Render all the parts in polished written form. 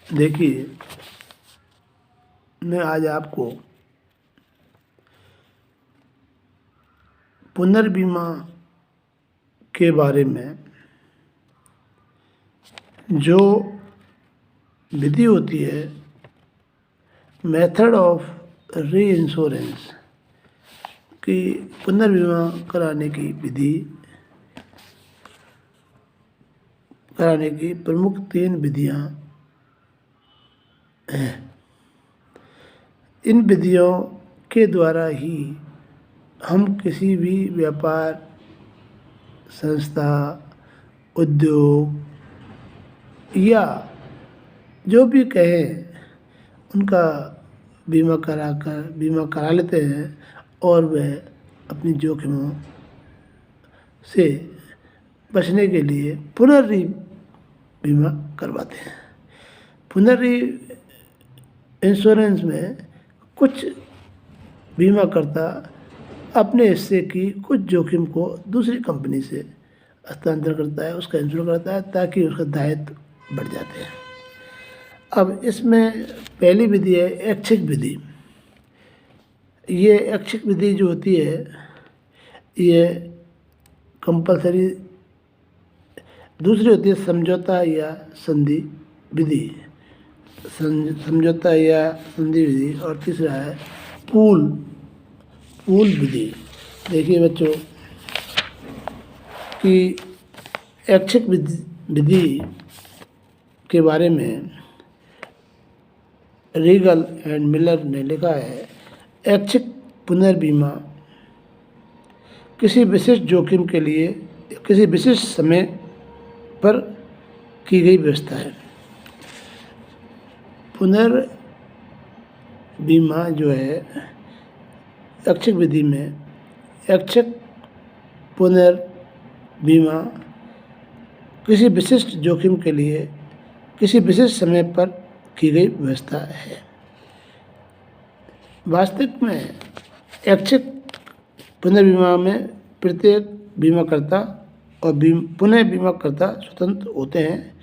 देखिए, मैं आज आपको पुनर्बीमा के बारे में जो विधि होती है, मेथड ऑफ री इंश्योरेंस की पुनर्बीमा कराने की विधि, कराने की प्रमुख 3 विधियां हैं। इन विधियों के द्वारा ही हम किसी भी व्यापार, संस्था, उद्योग या जो भी कहें उनका बीमा करा लेते हैं और वह अपनी जोखिमों से बचने के लिए पुनर्री बीमा करवाते हैं। पुनर्री इंश्योरेंस में कुछ बीमाकर्ता अपने हिस्से की कुछ जोखिम को दूसरी कंपनी से हस्तांतरण करता है, उसका इंश्योर करता है ताकि उसका दायित्व बढ़ जाते हैं। अब इसमें पहली विधि है ऐच्छिक विधि। ये ऐच्छिक विधि जो होती है, ये कंपलसरी। दूसरी होती है समझौता या संधि विधि, समझौता या संधि विधि। और तीसरा है पूल विधि। देखिए बच्चों कि ऐच्छिक विधि के बारे में रीगल एंड मिलर ने लिखा है, ऐच्छिक पुनर्बीमा किसी विशिष्ट जोखिम के लिए किसी विशिष्ट समय पर की गई व्यवस्था है। पुनर्बीमा जो है ऐच्छिक विधि में, ऐच्छिक पुनर्बीमा किसी विशिष्ट जोखिम के लिए किसी विशिष्ट समय पर की गई व्यवस्था है। वास्तविक में ऐच्छिक पुनर्बीमा में प्रत्येक बीमाकर्ता और पुनः बीमाकर्ता स्वतंत्र होते हैं।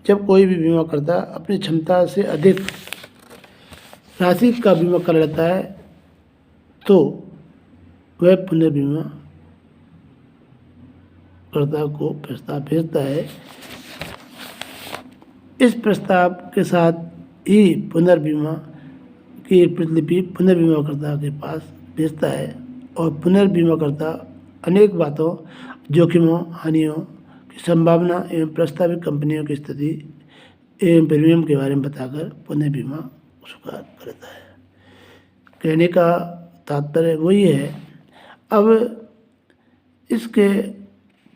जब कोई भी बीमाकर्ता अपनी क्षमता से अधिक राशि का बीमा कर लेता है तो वह पुनर्बीमा कर्ता को प्रस्ताव भेजता है। इस प्रस्ताव के साथ ही पुनर्बीमा की एक प्रतिलिपि पुनर्बीमाकर्ता के पास भेजता है और पुनर्बीमाकर्ता अनेक बातों, जोखिमों, हानियों की संभावना एवं प्रस्तावित कंपनियों की स्थिति एवं प्रीमियम के बारे में बताकर पुनर्बीमा स्वीकार करता है। कहने का तात्पर्य वही है। अब इसके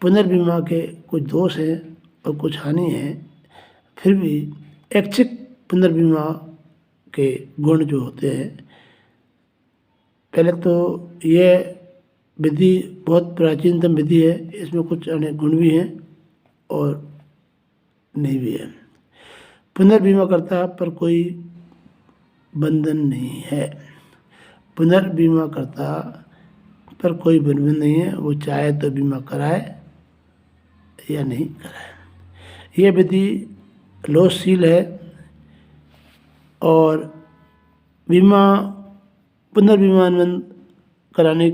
पुनर्बीमा के कुछ दोष हैं और कुछ हानि हैं, फिर भी ऐच्छिक पुनर्बीमा के गुण जो होते हैं, पहले तो यह विधि बहुत प्राचीनतम विधि है। इसमें कुछ अनेक गुण भी हैं और नहीं भी है। पुनर्बीमाकर्ता पर कोई बंधन नहीं है। पुनर्बीमाकर्ता पर कोई बंधन नहीं है, वो चाहे तो बीमा कराए या नहीं कराए। यह विधि लोचशील है और पुनर्बीमा कराने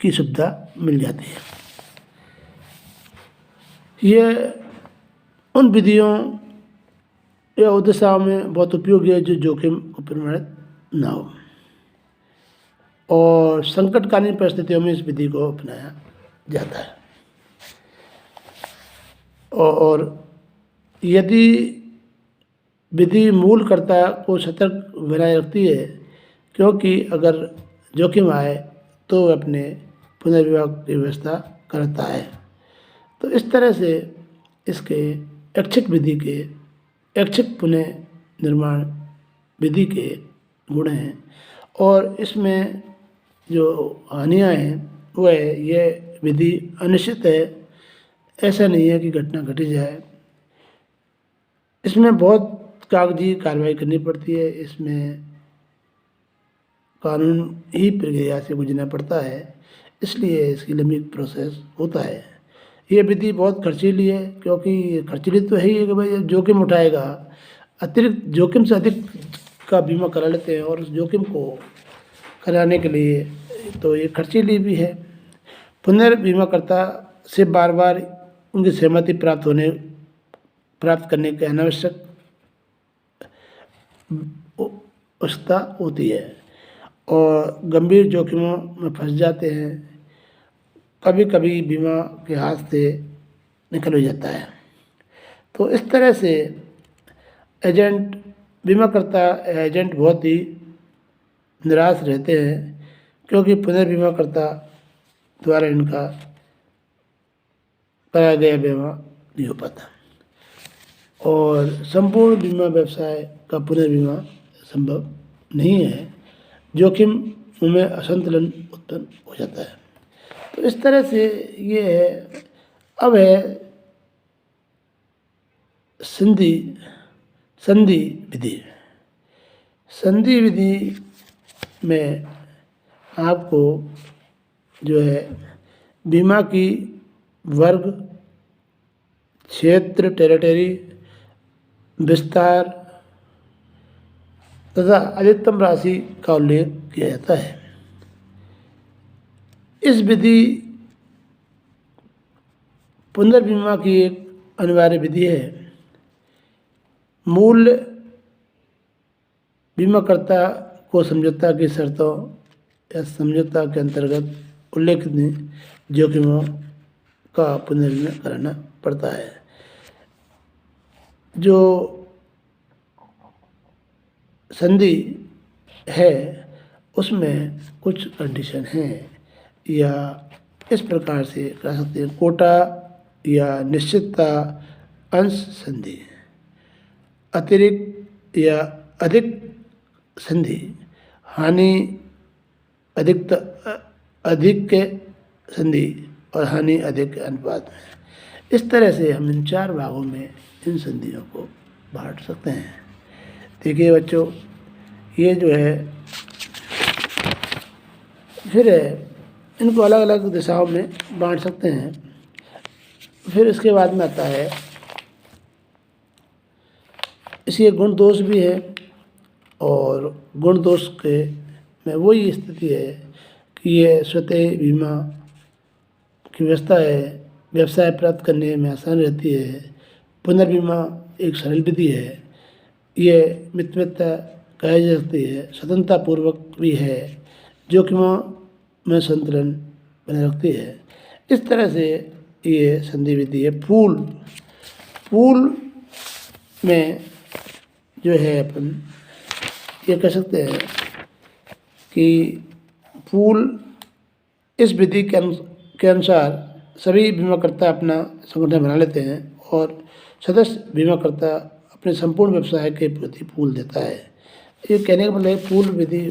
की सुविधा मिल जाती है। यह उन विधियों या उद्देश्यों में बहुत उपयोगी है जो जोखिम को प्रमाणित ना हो और संकटकालीन परिस्थितियों में इस विधि को अपनाया जाता है। और यदि विधि मूलकर्ता को सतर्क बनाए रखती है, क्योंकि अगर जोखिम आए तो वह अपने पुनर्विवाह की व्यवस्था करता है। तो इस तरह से इसके ऐच्छिक पुनः निर्माण विधि के गुण हैं। और इसमें जो हानियाँ हैं वह यह विधि अनिश्चित है। ऐसा नहीं है कि घटना घटी जाए। इसमें बहुत कागजी कार्रवाई करनी पड़ती है। इसमें कानून ही प्रक्रिया से गुजरना पड़ता है, इसलिए इसकी लंबी प्रोसेस होता है। ये विधि बहुत खर्चीली है, क्योंकि खर्चीली तो है ही है कि भाई जोखिम उठाएगा अतिरिक्त जोखिम से अधिक का बीमा करा लेते हैं और उस जोखिम को कराने के लिए तो ये खर्चीली भी है। पुनर्बीमाकर्ता से बार बार उनकी सहमति प्राप्त करने की अनावश्यक आवश्यकता होती है और गंभीर जोखिमों में फंस जाते हैं। कभी कभी बीमा के हाथ से निकल हो जाता है। तो इस तरह से बीमाकर्ता एजेंट बहुत ही निराश रहते हैं क्योंकि पुनर्बीमाकर्ता द्वारा इनका कराया गया बीमा नहीं हो पाता और संपूर्ण बीमा व्यवसाय का पुनर्बीमा संभव नहीं है। जोखिम में असंतुलन उत्पन्न हो जाता है। तो इस तरह से ये है। अब है संधि विधि। संधि विधि में आपको जो है बीमा की वर्ग, क्षेत्र, टेरिटरी, विस्तार तथा अधिकतम राशि का उल्लेख किया जाता है। इस विधि पुनर्बीमा की एक अनिवार्य विधि है। मूल बीमाकर्ता को समझौता की शर्तों या समझौता के अंतर्गत उल्लेखित जोखिमों का पुनर्बीमा कराना पड़ता है। जो संधि है उसमें कुछ कंडीशन हैं या इस प्रकार से कह सकते हैं। कोटा या निश्चितता अंश संधि, अतिरिक्त या अधिक संधि, हानि अधिक के संधि और हानि अधिक के अनुपात में। इस तरह से हम इन 4 भागों में इन संधियों को बांट सकते हैं। देखिए बच्चों, ये जो है फिर इनको अलग अलग दिशाओं में बांट सकते हैं। फिर इसके बाद में आता है इसके गुण दोष भी है और गुण दोष के में वही स्थिति है कि ये स्वतः बीमा की व्यवस्था है, व्यवसाय प्राप्त करने में आसान रहती है। पुनर्बीमा एक सरल विधि है। ये मितव्यता कही जा सकती है, स्वतंत्रता पूर्वक भी है, जोखिमों में संतुलन बने रखती है। इस तरह से ये संधि विधि है। पूल में जो है अपन ये कह सकते हैं कि पूल इस विधि के अनुसार सभी बीमाकर्ता अपना संगठन बना लेते हैं और सदस्य बीमाकर्ता अपने संपूर्ण व्यवसाय के प्रति पूल देता है। ये कहने का मतलब है पूल विधि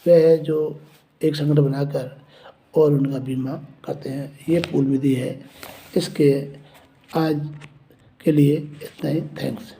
वह है जो एक संगठन बनाकर और उनका बीमा करते हैं। ये पूल विधि है। इसके आज के लिए इतना ही। थैंक्स।